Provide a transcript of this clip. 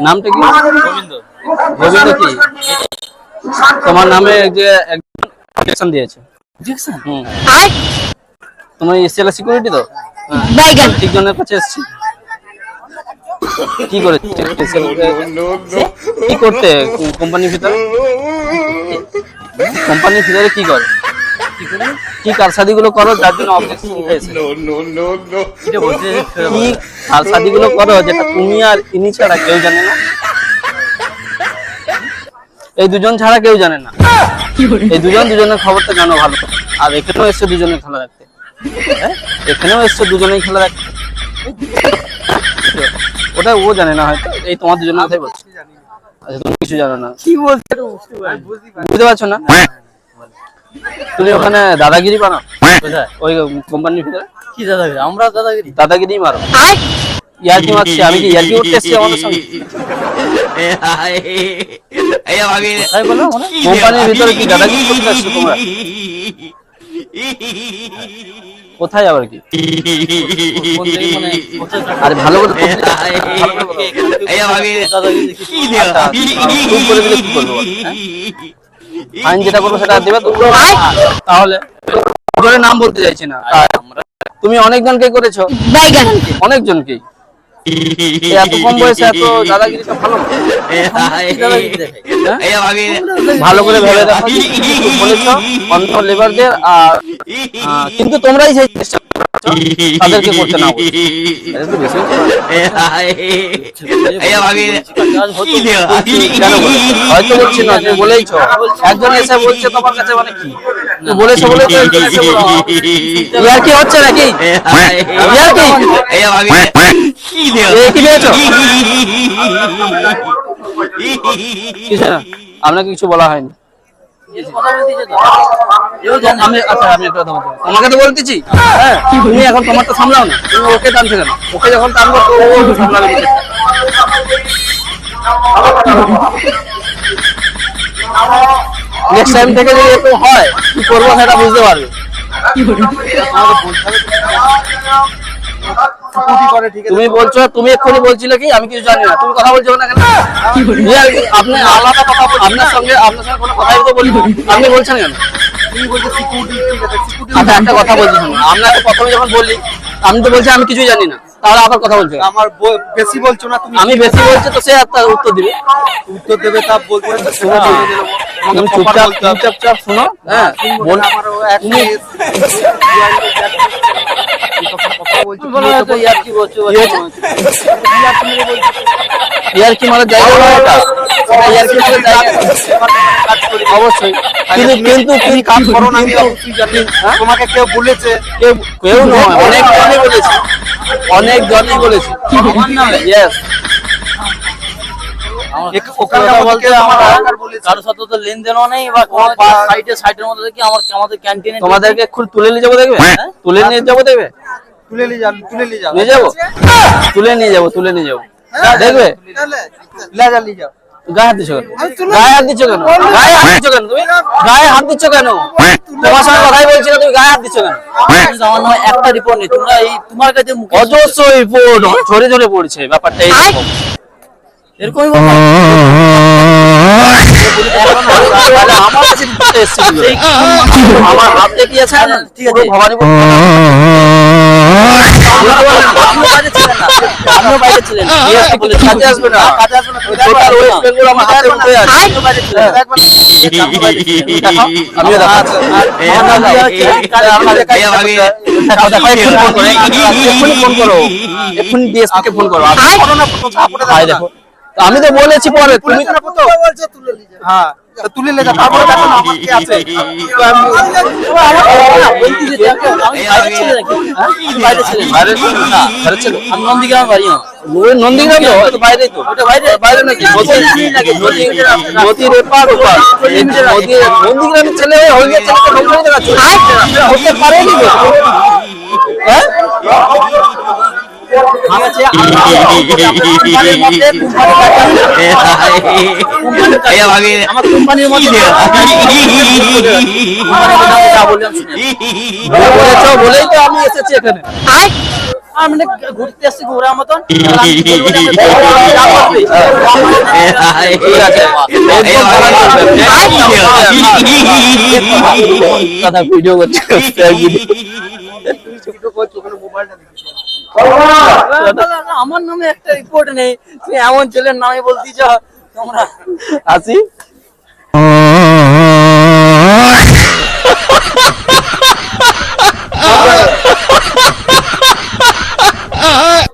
নামটা কি? গোবিন্দ। গোবিন্দ কি তোমার নামে যে অবজেকশন দিয়েছে? অবজেকশন? তুমি এসএল সিকিউরিটি তো? বাইগান ঠিক জনের কাছে এসেছি। কি করে কি করতে কোম্পানির ভিতরে? কোম্পানির ভিতরে কি করে? কি কারসাদি গুলো করো যার জন্য অবজেকশন উঠেছে? কি কারসাদি গুলো করো যেটা তুমি আর ইনি ছাড়া কেউ জানে না? এই দুজন ছাড়া কেউ জানে না। এই দুজনের খবরটা জানো ভালো। আর এখানেও এসছে দুজনের খেলা দেখতে। এখানেও এসছে দুজনেই খেলা দেখতে। ওটা ও জানে না হয়তো। এই তোমার দুজনের কথাই বলছি। আচ্ছা তুমি কিছু জানো না। কি বলছো? বুঝতে পারছো না? তুমি ওখানে দাদাগিরি বানাও ওই কোম্পানির ভিতরে? কি দাদাগিরি? আমরা দাদাগিরি মারো। ইয়ার্কি মারছি আমি? কি ইয়ার্কি করতে এসছি আমাদের সঙ্গে? কোম্পানির ভিতরে কি দাদাগিরি করতে আসছো তোমরা? কোথায় আবার কি? আরে ভালো করে কি করবো? আইন যেটা করবো সেটা দেবে তো? তাহলে নাম বলতে চাইছি না। তুমি অনেকজনকে করেছো, অনেকজনকে। এত কম বয়সে এত দাদাগিরিটা ভালো না। ভালো করে ভেবে দেখো বলেছো অন্য লেবারদের আর কিন্তু তোমরাই সেই চেষ্টা তাদেরকে করতে না হয়তো বলছি না যে বলেইছো। একজন এসে বলছে তোমার কাছে মানে কি বলেছো বলে কি হচ্ছে নাকি? আপনাকে কিছু বলা হয়নি। তোমাকে তো বলতেছি। হ্যাঁ তুমি এখন তোমারটা সামলাও না। তুমি ওকে টানছো কেন? ওকে যখন টানবো তো ও সামলাবে। নেক্সট টাইম থেকে যদি একটু হয় কি করবো সেটা বুঝতে পারবে। তুমি বলছো, তুমি এক্ষুনি বলছিলে কি আমি কিছু জানি না। তুমি কথা বলছো না কেন? আপনি আলাদা কথা, আপনার সঙ্গে কোনো কথাই তো বলি। আপনি বলছেন কেন? আচ্ছা একটা কথা বলছি শুনুন। আপনাকে প্রথমে যখন বললি আমি তো বলছি আমি কিছু জানি না, তাহলে আবার কথা বলছো। আমার বেশি বলছো না তুমি? আমি বেশি বলছি তো সে একটা উত্তর দিবে। উত্তর দেবে তা বলতে চুপচাপ শোনো। হ্যাঁ ইয়ারকি মারার জায়গা অবশ্যই, কিন্তু তুমি কাজ করো না। তোমাকে কেউ বলেছে? কেউ নয়, অনেকজনই বলেছে। অনেকজনই বলেছে কারোর সাথে তো লেনদেনও নেই বা সাইটের মধ্যে দেখি আমাদের ক্যান্টিনে তোমাদেরকে তুলে নিয়ে যাবো দেখবে? তুলে নিয়ে যাবো দেখবে? তুলে নিয়ে যাবো দেখবে? গায়ে হাত দিচ্ছ কেন? গায়ে হাত দিচ্ছ কেন? তুমি গায়ে হাত দিচ্ছ কেন? তোমার সঙ্গে কথাই বলছি না, তুমি গায়ে হাত দিচ্ছ কেন? আমার নামে একটা রিপোর্ট নেই। তোমরা এই তোমার কাছে অজস্র রিপোর্ট ঝরে ঝরে পড়ছে। ব্যাপারটা এইরকম। এরকমই আমার হাত দেখি আছে। ঠিক আছে ভবানী আমিও বাইরে ছিলেন। কাজে আসবে না। আমিও ফোন করো এক্ষুনি ডিএসপিকে ফোন করো। দেখো আমি তো বলেছি পরে তুমি হ্যাঁ তুলে নিয়ে যাও। তারপরে দেখো না আমার কি আছে। নন্দীগ্রাম বাড়ি। নন্দীগ্রাম তো বাইরে, তো বাইরে নাকি নদীর এপার ওপার। নন্দীগ্রামের ছেলে হয়ে গেছে হতে পারেনি। হ্যাঁ আমার কোম্পানির মধ্যে বলেই তো আমি এসেছি এখানে। মানে ঘুরতে আসছি ঘোরার মতন এবার আমি কি বলবো যে আমরা যা করবে, ঠিক আছে কথা ভিডিও করছে আমার নামে একটা রিপোর্ট নেই, তুমি এমন ছেলের নামে বলতেছ তোমরা। আসি